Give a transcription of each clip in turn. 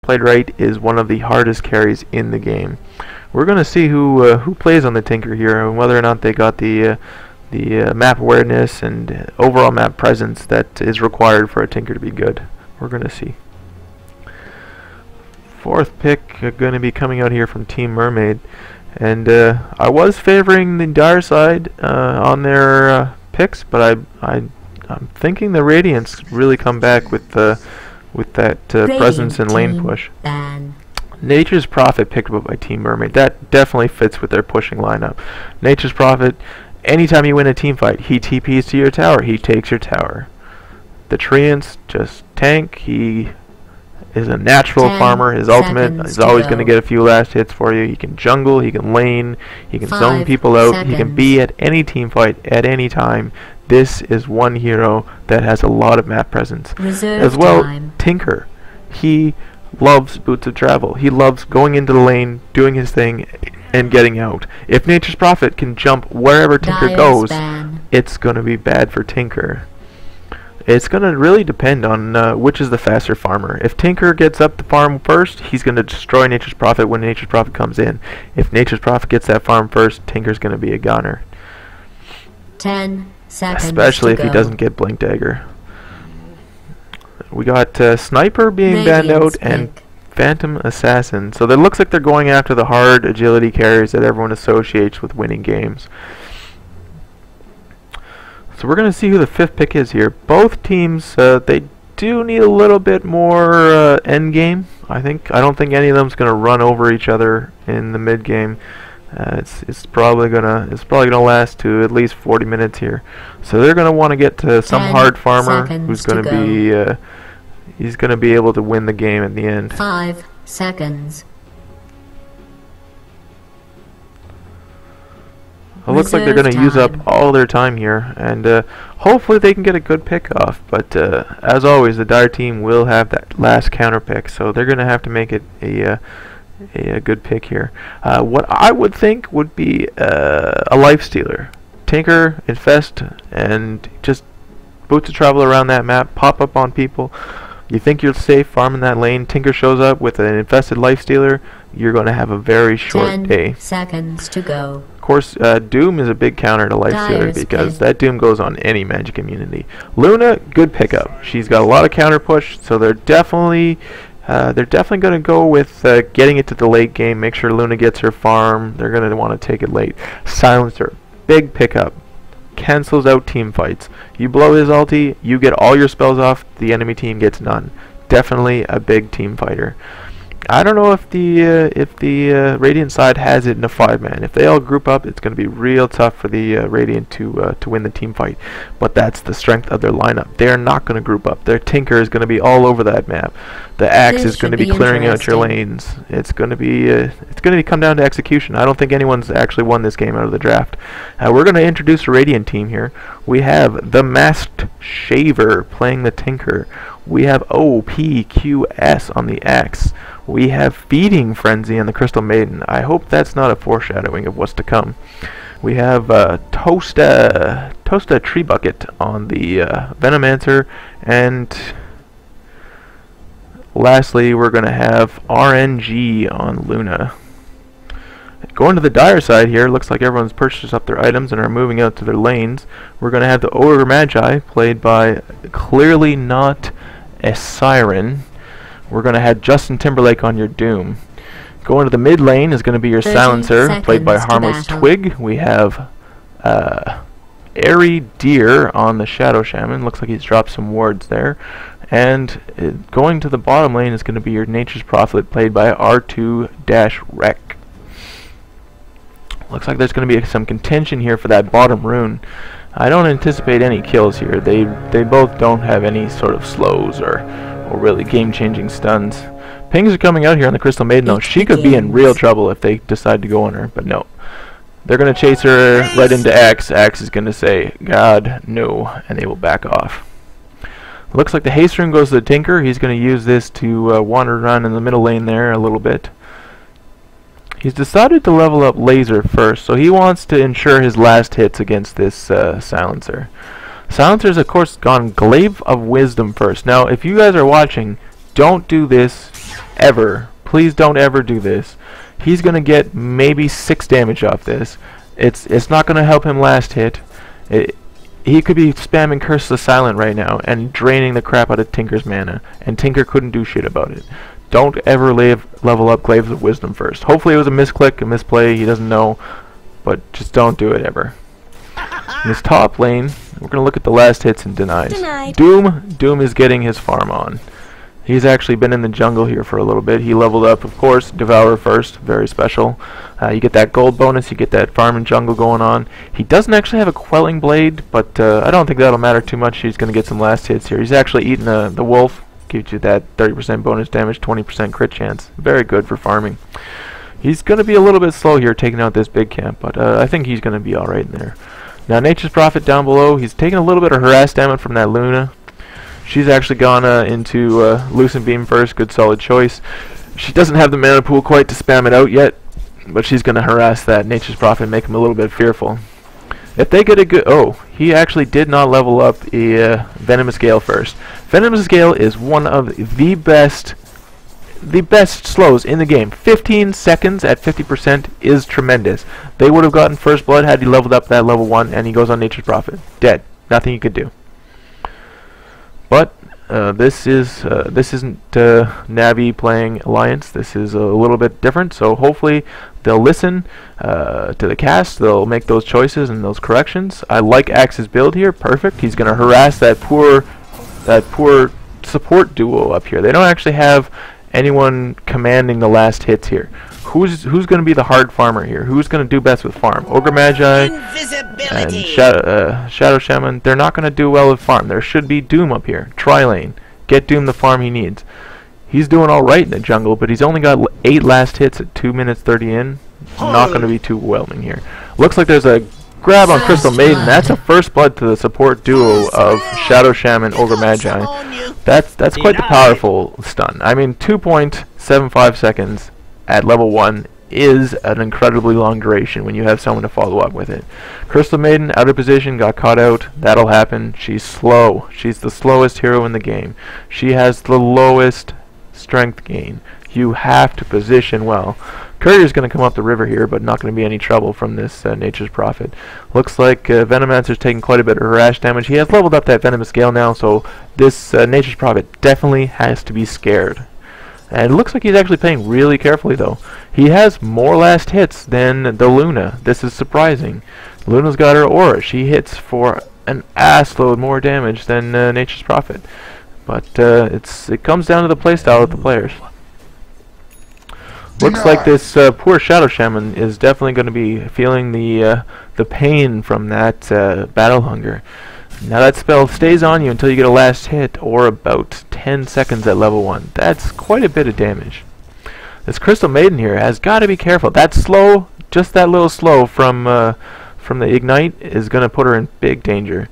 played right, is one of the hardest carries in the game. We're going to see who plays on the Tinker here and whether or not they got the map awareness and overall map presence that is required for a Tinker to be good. We're going to see. Fourth pick going to be coming out here from Team Mermaid, and I was favoring the dire side on their picks, but I'm thinking the Radiants really come back with that presence and lane push. Nature's Prophet picked up by Team Mermaid. That definitely fits with their pushing lineup. Nature's Prophet, anytime you win a team fight, he TPs to your tower, he takes your tower. The Treants just tank. He is a natural farmer. His ultimate is always going to get a few last hits for you. He can jungle, he can lane, he can zone people out, he can be at any team fight at any time. This is one hero that has a lot of map presence. As well, Tinker. He loves boots of travel. He loves going into the lane, doing his thing, and getting out. If Nature's Prophet can jump wherever Tinker goes, it's going to be bad for Tinker. It's going to really depend on which is the faster farmer. If Tinker gets up the farm first, he's going to destroy Nature's Prophet when Nature's Prophet comes in. If Nature's Prophet gets that farm first, Tinker's going to be a goner. 10 seconds. Especially if he doesn't get Blink Dagger. We got Sniper being banned out and Phantom Assassin. So it looks like they're going after the hard agility carries that everyone associates with winning games. So we're going to see who the fifth pick is here. Both teams, they do need a little bit more end game. I don't think any of them's going to run over each other in the mid game. It's probably gonna last to at least 40 minutes here. So they're gonna want to get to some hard farmer who's gonna be he's gonna be able to win the game at the end. 5 seconds. It looks like they're gonna use up all their time here, and hopefully they can get a good pick off. But as always, the Dire team will have that last counter pick, so they're gonna have to make it a good pick here. What I would think would be a Lifestealer. Tinker, Infest, and just boots of travel around that map, pop up on people. You think you're safe farming that lane, Tinker shows up with an infested Lifestealer, you're going to have a very short day. 10 seconds to go. Of course, Doom is a big counter to Lifestealer because that Doom goes on any magic immunity. Luna, good pickup. She's got a lot of counter push, so they're definitely going to go with getting it to the late game, make sure Luna gets her farm. They're going to want to take it late. Silencer, big pickup. Cancels out team fights. You blow his ulti, you get all your spells off, the enemy team gets none. Definitely a big team fighter. I don't know if the Radiant side has it in a 5-man. If they all group up, it's going to be real tough for the Radiant to win the team fight. But that's the strength of their lineup. They're not going to group up. Their Tinker is going to be all over that map. The Axe is going to be clearing out your lanes. It's going to be come down to execution. I don't think anyone's actually won this game out of the draft. We're going to introduce a Radiant team here. We have the Masked Shaver playing the Tinker. We have OPQS on the Axe. We have Feeding Frenzy on the Crystal Maiden. I hope that's not a foreshadowing of what's to come. We have Toasta Tree Bucket on the Venomancer. And lastly, we're going to have RNG on Luna. Going to the Dire side here, looks like everyone's purchased up their items and are moving out to their lanes. We're going to have the Ogre Magi, played by clearly not a Siren. We're going to have Justin Timberlake on your Doom. Going to the mid lane is going to be your Silencer, played by Harmless Twig. We have Airy Deer on the Shadow Shaman. Looks like he's dropped some wards there. And going to the bottom lane is going to be your Nature's Prophet, played by R2-Rec. Looks like there's going to be some contention here for that bottom rune. I don't anticipate any kills here. They both don't have any sort of slows or really game-changing stuns. Pings are coming out here on the Crystal Maiden though. She could be in real trouble if they decide to go on her, but no. They're going to chase her right into Axe. Axe is going to say, God, no, and they will back off. Looks like the haste rune goes to the Tinker. He's going to use this to wander around in the middle lane there a little bit. He's decided to level up Laser first, so he wants to ensure his last hits against this Silencer. Silencer's, of course, gone Glaive of Wisdom first. Now, if you guys are watching, don't do this ever, please don't ever do this. He's going to get maybe 6 damage off this. It's not going to help him last hit. He could be spamming Curse of the Silent right now and draining the crap out of Tinker's mana, and Tinker couldn't do shit about it. Don't ever level up Glaives of Wisdom first. Hopefully it was a misclick, a misplay, he doesn't know, but just don't do it ever. In this top lane, we're going to look at the last hits and denies. Doom is getting his farm on. He's actually been in the jungle here for a little bit. He leveled up, of course, Devourer first, very special. You get that gold bonus, you get that farm and jungle going on. He doesn't actually have a Quelling Blade, but I don't think that'll matter too much. He's going to get some last hits here. He's actually eating the wolf, gives you that 30% bonus damage, 20% crit chance. Very good for farming. He's going to be a little bit slow here taking out this big camp, but I think he's going to be alright in there. Now Nature's Prophet down below, he's taking a little bit of harass damage from that Luna. She's actually gone into Lucent Beam first, good solid choice. She doesn't have the mana pool quite to spam it out yet, but she's going to harass that Nature's Prophet and make him a little bit fearful. If they get a good... Oh, he actually did not level up the Venomous Gale first. Venomous Gale is one of the best slows in the game. 15 seconds at 50% is tremendous. They would have gotten first blood had he leveled up that level 1, and he goes on Nature's Prophet. Dead. Nothing you could do. But this isn't Navi playing Alliance. This is a little bit different. So hopefully they'll listen to the cast. They'll make those choices and those corrections. I like Axe's build here. Perfect. He's going to harass that poor support duo up here. They don't actually have anyone commanding the last hits here. Who's going to be the hard farmer here? Who's going to do best with farm? Ogre Magi and Shadow Shaman, they're not going to do well with farm. There should be Doom up here. Tri-lane. Get Doom the farm he needs. He's doing alright in the jungle, but he's only got 8 last hits at 2 minutes 30 in. Not going to be too overwhelming here. Looks like there's a grab on Crystal Maiden. That's a first blood to the support duo of Shadow Shaman, Ogre Magi. That's quite the powerful stun. I mean, 2.75 seconds at level 1 is an incredibly long duration when you have someone to follow up with it. Crystal Maiden out of position, got caught out. That'll happen. She's slow. She's the slowest hero in the game. She has the lowest strength gain. You have to position well. Courier's going to come up the river here, but not going to be any trouble from this Nature's Prophet. Looks like Venomancer's taking quite a bit of harass damage. He has leveled up that Venomous Gale now, so this Nature's Prophet definitely has to be scared. And it looks like he's actually playing really carefully, though. He has more last hits than the Luna. This is surprising. Luna's got her aura. She hits for an assload more damage than Nature's Prophet. But it comes down to the playstyle of the players. Looks like this poor Shadow Shaman is definitely going to be feeling the pain from that battle hunger. Now that spell stays on you until you get a last hit, or about 10 seconds at level 1. That's quite a bit of damage. This Crystal Maiden here has got to be careful. That slow, just that little slow from the Ignite is going to put her in big danger.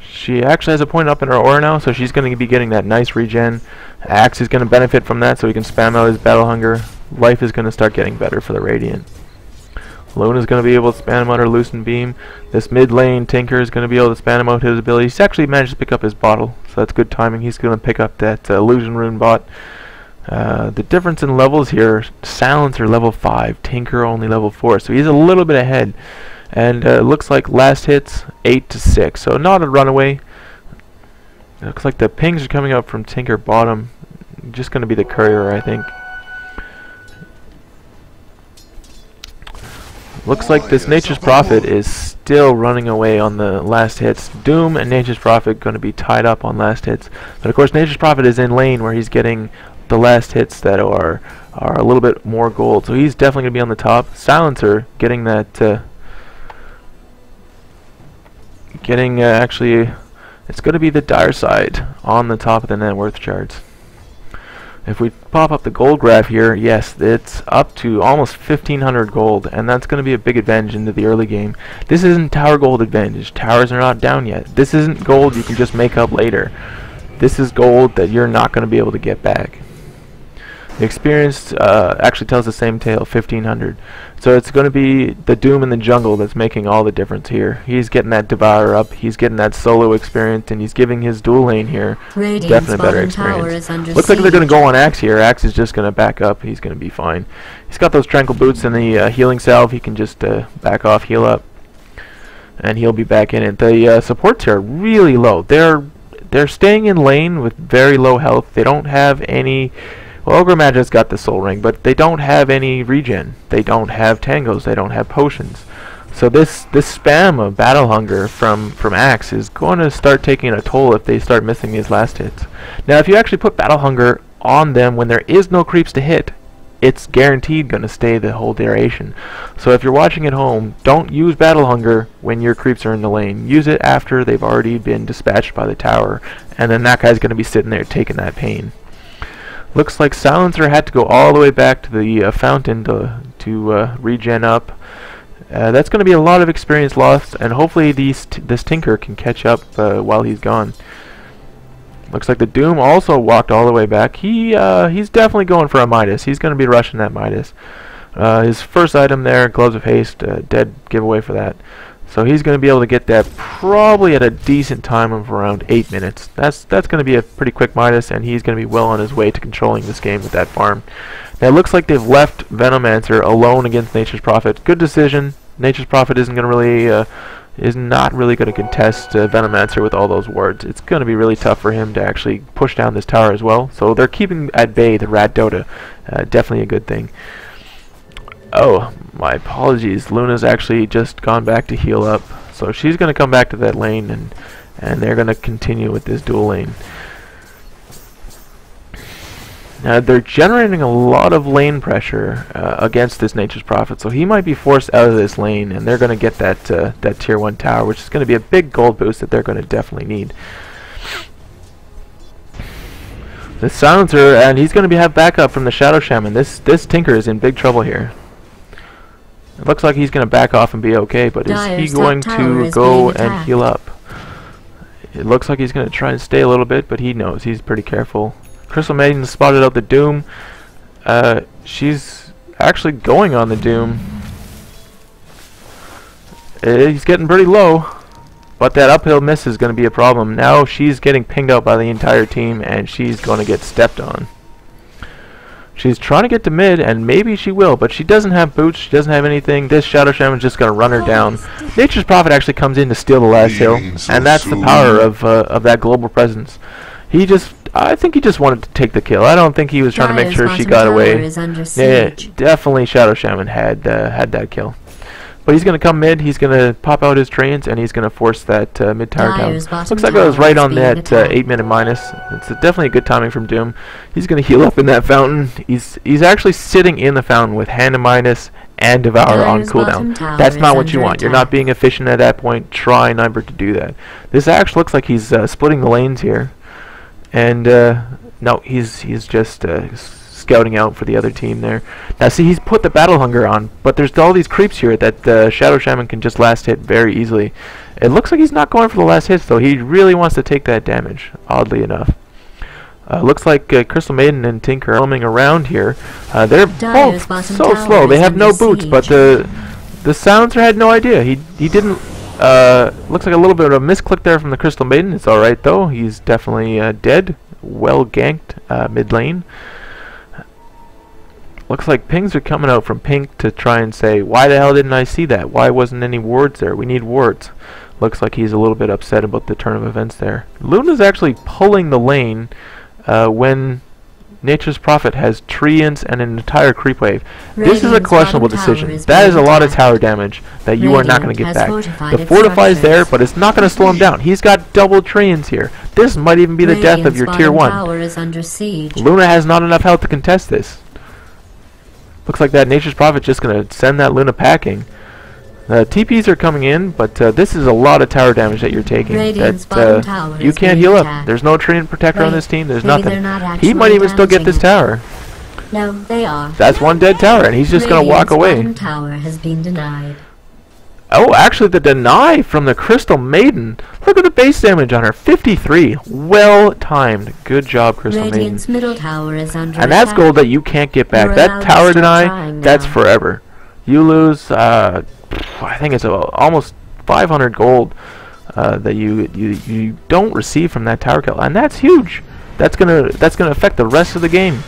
She actually has a point up in her aura now, so she's going to be getting that nice regen. Axe is going to benefit from that, so he can spam out his battle hunger. Life is going to start getting better for the Radiant. Luna's going to be able to spam out her Lucent Beam. This mid lane Tinker is going to be able to spam out his ability. He's actually managed to pick up his bottle, so that's good timing. He's going to pick up that Illusion Rune bot. The difference in levels here, Silencer level 5, Tinker only level 4, so he's a little bit ahead. And looks like last hits 8 to 6, so not a runaway. Looks like the pings are coming up from Tinker bottom. Just going to be the courier, I think. Looks like this Nature's Prophet is still running away on the last hits. Doom and Nature's Prophet going to be tied up on last hits. But of course Nature's Prophet is in lane where he's getting the last hits that are a little bit more gold. So he's definitely going to be on the top. Silencer getting that... actually, it's going to be the dire side on the top of the net worth charts. If we pop up the gold graph here, yes, it's up to almost 1,500 gold, and that's going to be a big advantage into the early game. This isn't tower gold advantage. Towers are not down yet. This isn't gold you can just make up later. This is gold that you're not going to be able to get back. The experience actually tells the same tale, 1500. So it's going to be the Doom in the jungle that's making all the difference here. He's getting that Devourer up, he's getting that solo experience, and he's giving his dual lane here definitely better experience. Looks like they're going to go on Axe here. Axe is just going to back up. He's going to be fine. He's got those Tranquil Boots and the healing salve. He can just back off, heal up, and he'll be back in it. The supports here are really low. They're staying in lane with very low health. They don't have any... Well, Ogre Magic's got the Soul Ring, but they don't have any regen. They don't have tangos. They don't have potions. So this spam of Battle Hunger from Axe is going to start taking a toll if they start missing these last hits. Now, if you actually put Battle Hunger on them when there is no creeps to hit, it's guaranteed going to stay the whole duration. So if you're watching at home, don't use Battle Hunger when your creeps are in the lane. Use it after they've already been dispatched by the tower, and then that guy's going to be sitting there taking that pain. Looks like Silencer had to go all the way back to the fountain to regen up. That's going to be a lot of experience lost, and hopefully this Tinker can catch up while he's gone. Looks like the Doom also walked all the way back. He's definitely going for a Midas. He's going to be rushing that Midas. His first item there, Gloves of Haste, dead giveaway for that. So he's going to be able to get that probably at a decent time of around 8 minutes. That's going to be a pretty quick Midas, and he's going to be well on his way to controlling this game with that farm. Now it looks like they've left Venomancer alone against Nature's Prophet. Good decision. Nature's Prophet isn't going to really is not really going to contest Venomancer with all those wards. It's going to be really tough for him to actually push down this tower as well. So they're keeping at bay the Rat Dota. Definitely a good thing. Oh, my apologies. Luna's actually just gone back to heal up. So she's going to come back to that lane, and they're going to continue with this dual lane. Now they're generating a lot of lane pressure against this Nature's Prophet, so he might be forced out of this lane, and they're going to get that tier 1 tower, which is going to be a big gold boost that they're going to definitely need. The Silencer, and he's going to have backup from the Shadow Shaman. This Tinker is in big trouble here. It looks like he's going to back off and be okay, but is he going to go and heal up? It looks like he's going to try and stay a little bit, but he knows. He's pretty careful. Crystal Maiden spotted out the Doom. She's actually going on the Doom. He's getting pretty low, but that uphill miss is going to be a problem. Now she's getting pinged out by the entire team, and she's going to get stepped on. She's trying to get to mid, and maybe she will, but she doesn't have boots, she doesn't have anything. This Shadow Shaman's just going to run her down. Nature's Prophet actually comes in to steal the last hill, and that's the power of that global presence. I think he just wanted to take the kill. I don't think he was trying to make sure she got away. Yeah, definitely Shadow Shaman had that kill. But he's going to come mid, he's going to pop out his trains, and he's going to force that mid tower down. Looks like I was right on that 8 minute minus. It's definitely a good timing from Doom. He's going to heal up in that fountain. He's actually sitting in the fountain with Hand of Minus and Devour on cooldown. That's not what you want. You're not being efficient at that point. Try number to do that. This actually looks like he's splitting the lanes here. And no, he's just scouting out for the other team there. Now see, he's put the Battle Hunger on, but there's all these creeps here that Shadow Shaman can just last hit very easily. It looks like he's not going for the last hits though. He really wants to take that damage, oddly enough. Looks like Crystal Maiden and Tinker are roaming around here. They're both so slow. They have no boots, but the Silencer had no idea. He didn't. Looks like a little bit of a misclick there from the Crystal Maiden. It's alright though. He's definitely dead. Well ganked mid lane. Looks like pings are coming out from Pink to try and say, why the hell didn't I see that? Why wasn't any wards there? We need wards. Looks like he's a little bit upset about the turn of events there. Luna's actually pulling the lane when Nature's Prophet has Treants and an entire creep wave. This is a questionable decision. That is a lot of tower damage that you are not going to get back. The Fortify is there, but it's not going to slow him down. He's got double Treants here. This might even be the death of your tier 1. Luna has not enough health to contest this. Looks like that Nature's Prophet just going to send that Luna packing. TPs are coming in, but this is a lot of tower damage that you're taking. You can't heal up. There's no Treant Protector on this team. There's nothing. He might even still get this tower. No, they are. That's one dead tower, and he's just going to walk away. Tower has been denied. Oh, actually, the deny from the Crystal Maiden. Look at the base damage on her. 53. Well timed. Good job, Crystal Radiant's Maiden. middle tower is under And that's attack. gold that you can't get back. You're That allowed to tower start deny, trying that's now. forever. You lose, I think it's almost 500 gold that you don't receive from that tower kill, and that's huge. That's gonna affect the rest of the game.